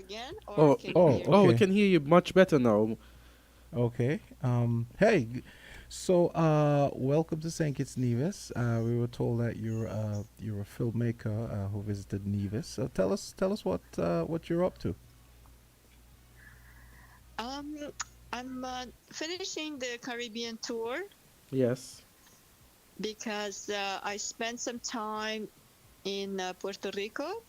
again, or Oh, can you Oh, hear oh, me? we okay. can hear you much better now. Okay. Hey. So, welcome to St. Kitts Nevis. We were told that you're a filmmaker who visited Nevis. So tell us what you're up to. Um, I'm finishing the Caribbean tour Yes, because I spent some time in Puerto Rico,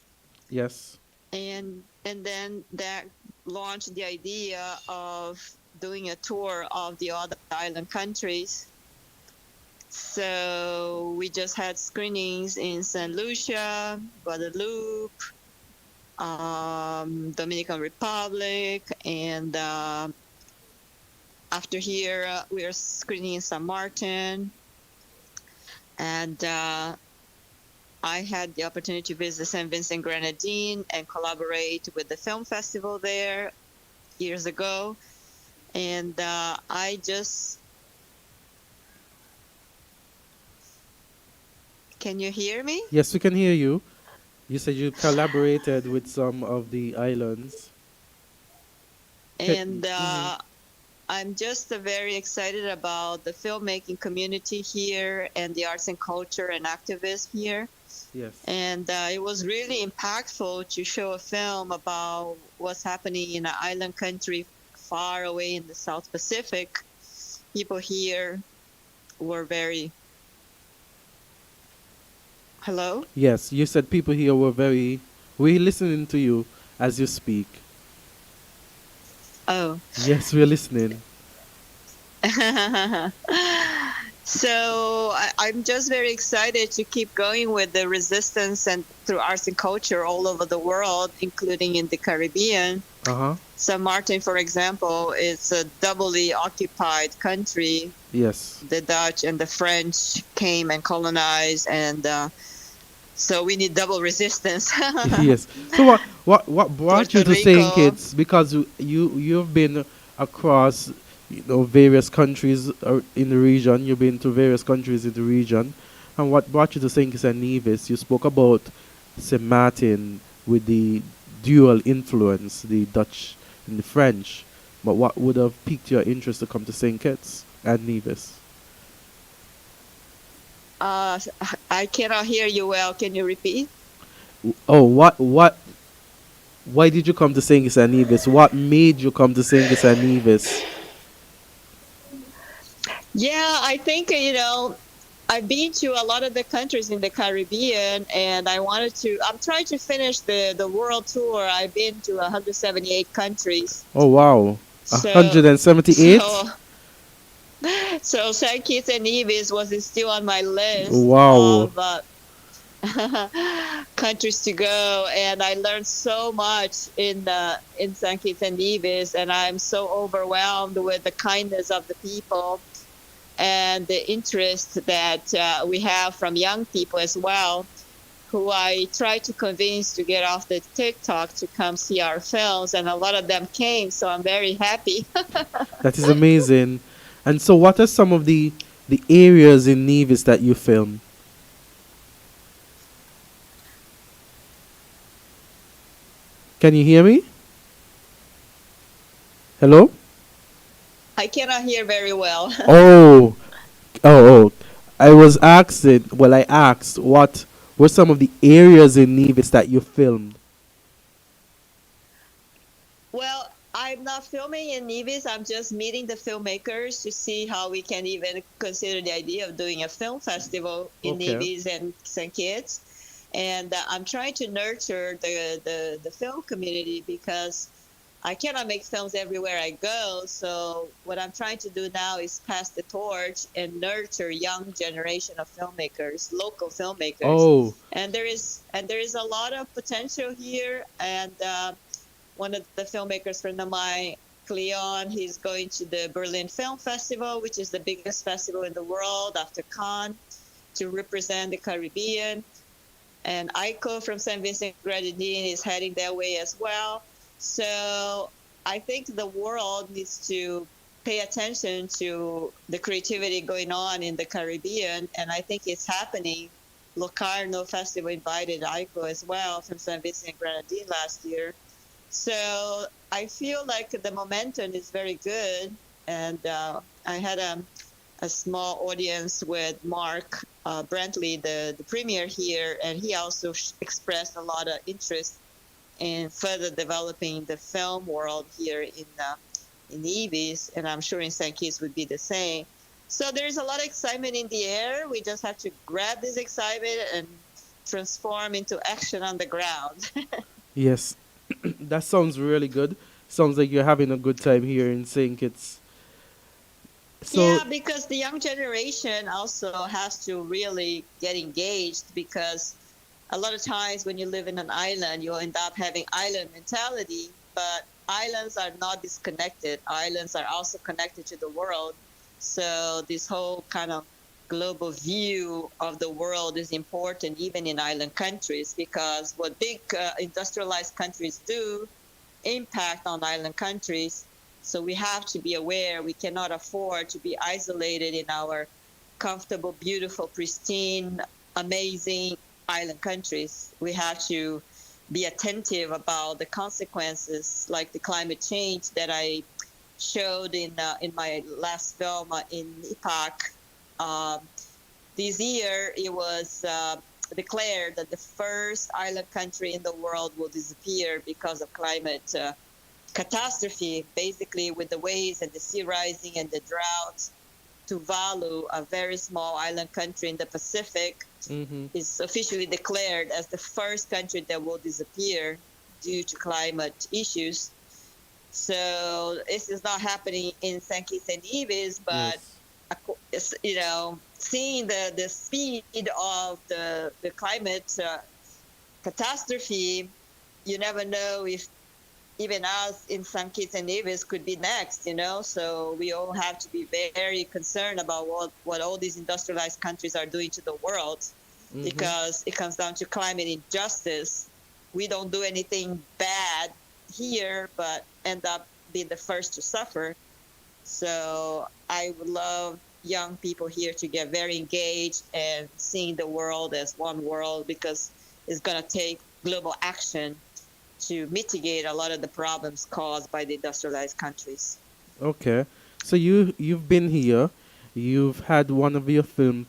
yes. and then that launched the idea of doing a tour of the other island countries. So we just had screenings in Saint Lucia, Guadeloupe, Dominican Republic, and after here, we are screening in San Martin, and I had the opportunity to visit St. Vincent Grenadine and collaborate with the film festival there years ago. And I just, can you hear me? Yes, we can hear you. You said you collaborated with some of the islands. And Mm-hmm. I'm just very excited about the filmmaking community here and the arts and culture and activism here. Yes. And it was really impactful to show a film about what's happening in an island country far away in the South Pacific. People here were very, hello? Yes, you said people here were very. We listening to you as you speak. Oh. Yes, we're listening. So I'm just very excited to keep going with the resistance and through arts and culture all over the world, including in the Caribbean. Uh huh. San Martin, for example, is a doubly occupied country. Yes. The Dutch and the French came and colonized, and so we need double resistance. Yes. So what brought you Puerto to Saint Rico. Kitts? Because you've been across various countries in the region. You've been to various countries in the region, and what brought you to Saint Kitts and Nevis? You spoke about Saint Martin with the dual influence, the Dutch and the French. But what would have piqued your interest to come to Saint Kitts and Nevis? Uh, I cannot hear you well. Can you repeat? Oh, what why did you come to Saint Kitts and Nevis? What made you come to Saint Kitts and Nevis? Yeah, I think, I've been to a lot of the countries in the Caribbean, and I'm trying to finish the world tour. I've been to 178 countries. Oh wow, So, 178. so, so Saint Kitts and Nevis was still on my list Wow. of countries to go, and I learned so much in Saint Kitts and Nevis, and I'm so overwhelmed with the kindness of the people and the interest that we have from young people as well, who I try to convince to get off the TikTok to come see our films, and a lot of them came, so I'm very happy. That is amazing. And so, what are some of the areas in Nevis that you film? Can you hear me? Hello? I cannot hear very well. Oh, oh. I was asking. Well, I asked what were some of the areas in Nevis that you filmed. Well, I'm not filming in Nevis. I'm just meeting the filmmakers to see how we can even consider the idea of doing a film festival in Okay. Nevis and St. Kitts. And I'm trying to nurture the film community because I cannot make films everywhere I go. So what I'm trying to do now is pass the torch and nurture young generation of filmmakers, local filmmakers. Oh, And there is a lot of potential here. And one of the filmmakers friend of mine, Cleon, he's going to the Berlin Film Festival, which is the biggest festival in the world after Cannes, to represent the Caribbean. And Aiko from St. Vincent Grenadine is heading that way as well. So I think the world needs to pay attention to the creativity going on in the Caribbean, and I think it's happening. Locarno Festival invited Aiko as well from St. Vincent Grenadine last year. So I feel like the momentum is very good. And I had a small audience with Mark Brantley, the premier here, and he also expressed a lot of interest in further developing the film world here in Nevis, and I'm sure in St. Kitts would be the same. So there's a lot of excitement in the air. We just have to grab this excitement and transform into action on the ground. Yes, that sounds really good. Sounds like you're having a good time here in St. Kitts. So, Yeah, because the young generation also has to really get engaged, because a lot of times when you live in an island, you'll end up having island mentality, but islands are not disconnected. Islands are also connected to the world. So this whole kind of global view of the world is important even in island countries, because what big industrialized countries do impact on island countries. So we have to be aware we cannot afford to be isolated in our comfortable, beautiful, pristine, amazing island countries. We have to be attentive about the consequences, like the climate change that I showed in my last film in IPAC. Um, this year, it was declared that the first island country in the world will disappear because of climate catastrophe, basically with the waves and the sea rising and the droughts. Tuvalu, a very small island country in the Pacific, hmm, is officially declared as the first country that will disappear due to climate issues. So this is not happening in St. Kitts and Nevis, but yes, seeing the speed of the climate catastrophe, you never know if even us in St. Kitts and Nevis could be next, So we all have to be very concerned about what all these industrialized countries are doing to the world, hmm, because it comes down to climate injustice. We don't do anything bad here, but end up being the first to suffer. So I would love young people here to get very engaged and seeing the world as one world, because it's going to take global action to mitigate a lot of the problems caused by the industrialized countries. okay. So you've been here, you've had one of your films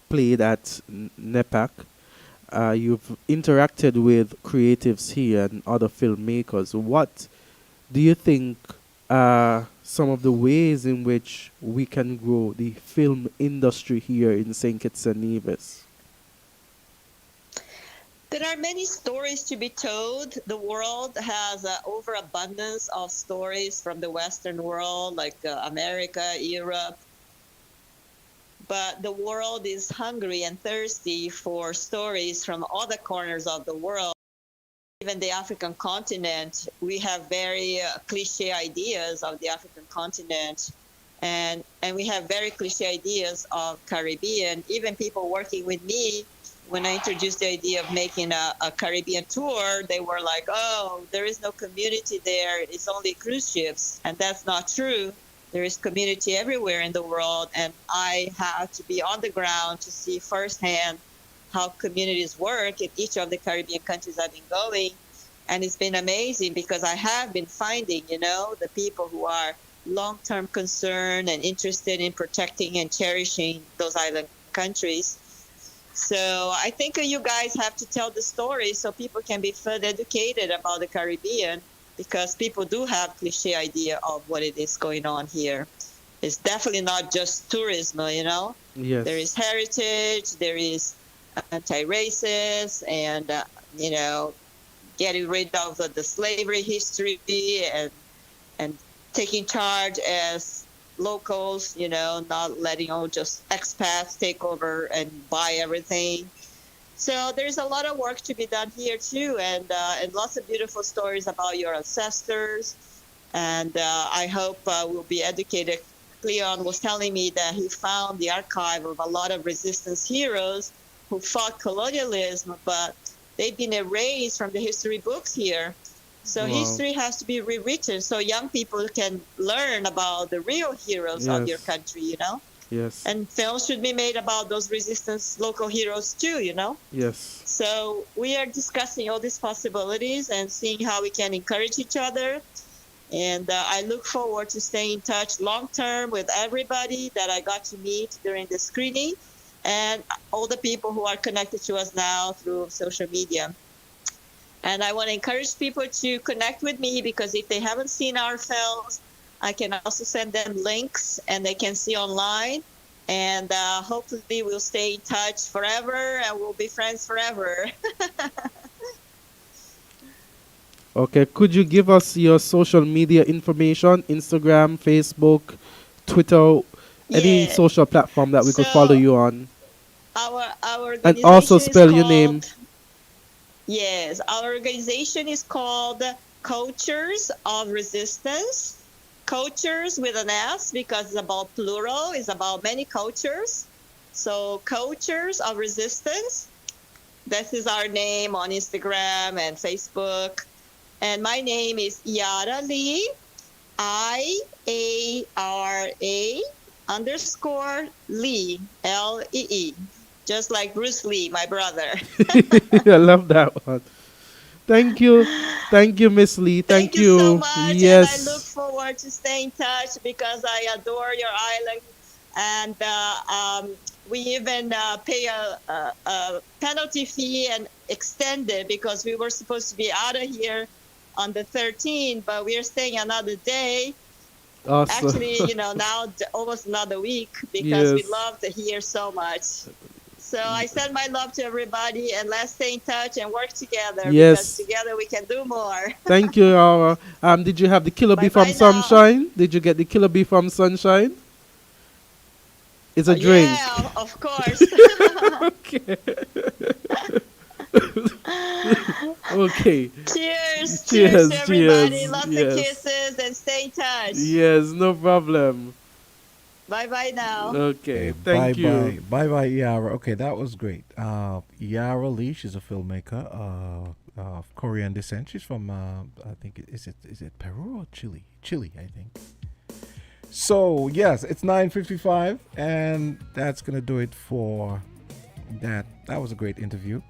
played at NEPAC. You've interacted with creatives here and other filmmakers. What do you think are some of the ways in which we can grow the film industry here in St. Kitts and Nevis? There are many stories to be told. The world has an overabundance of stories from the Western world, like America, Europe. But the world is hungry and thirsty for stories from other corners of the world. Even the African continent, we have very cliche ideas of the African continent, and we have very cliche ideas of Caribbean. Even people working with me, when I introduced the idea of making a Caribbean tour, they were like, "Oh, there is no community there. It's only cruise ships," and that's not true. There is community everywhere in the world, and I have to be on the ground to see firsthand how communities work in each of the Caribbean countries I've been going. And it's been amazing, because I have been finding, the people who are long-term concerned and interested in protecting and cherishing those island countries. So I think you guys have to tell the story so people can be further educated about the Caribbean, because people do have cliche idea of what it is going on here. It's definitely not just tourism. There Yes. is heritage, there is anti-racist, and getting rid of the slavery history, and taking charge as locals, not letting all just expats take over and buy everything. So there's a lot of work to be done here too, and lots of beautiful stories about your ancestors. And I hope we'll be educated. Cleon was telling me that he found the archive of a lot of resistance heroes who fought colonialism, but they've been erased from the history books here. So Wow. history has to be rewritten so young people can learn about the real heroes of your Yes. country. Yes. And films should be made about those resistance local heroes too, you know? Yes. So we are discussing all these possibilities and seeing how we can encourage each other. And I look forward to staying in touch long term with everybody that I got to meet during the screening and all the people who are connected to us now through social media. And I want to encourage people to connect with me because if they haven't seen our films, I can also send them links and they can see online. And hopefully we'll stay in touch forever and we'll be friends forever. Okay. Could you give us your social media information? Instagram, Facebook, Twitter, any Yeah. social platform that we could follow So you on, our and also organization is spell your name. called, yes, our organization is called Cultures of Resistance. Cultures with an S because it's about plural, it's about many cultures. So Cultures of Resistance. This is our name on Instagram and Facebook. And my name is Iara Lee, IARA underscore Lee, LEE. Just like Bruce Lee, my brother. I love that one. Thank you. Thank you, Miss Lee. Thank Thank you so you. much, and I look Yes. forward to staying in touch because I adore your island, and we even pay a penalty fee and extend it because we were supposed to be out of here on the 13th, but we are staying another day. Awesome. Actually, now almost another week because we Yes. love to hear so much. So I send my love to everybody and let's stay in touch and work together because Yes. together we can do more. Thank you, Aura. Did you have the killer bee Bye from bye now. Sunshine? Did you get the killer bee from Sunshine? It's a drink. Yeah, of course. Okay. Okay. Cheers. Cheers to Cheers. everybody. Cheers. Lots of Yes. kisses and stay in touch. Yes. No problem. Bye bye now. Okay, Okay. bye Thank bye, you. bye bye, Iara. Okay, that was great. Iara Lee, she's a filmmaker of Korean descent. She's from, I think, is it Peru or Chile? Chile, I think. So yes, it's 9:55, and that's gonna do it for that. That was a great interview.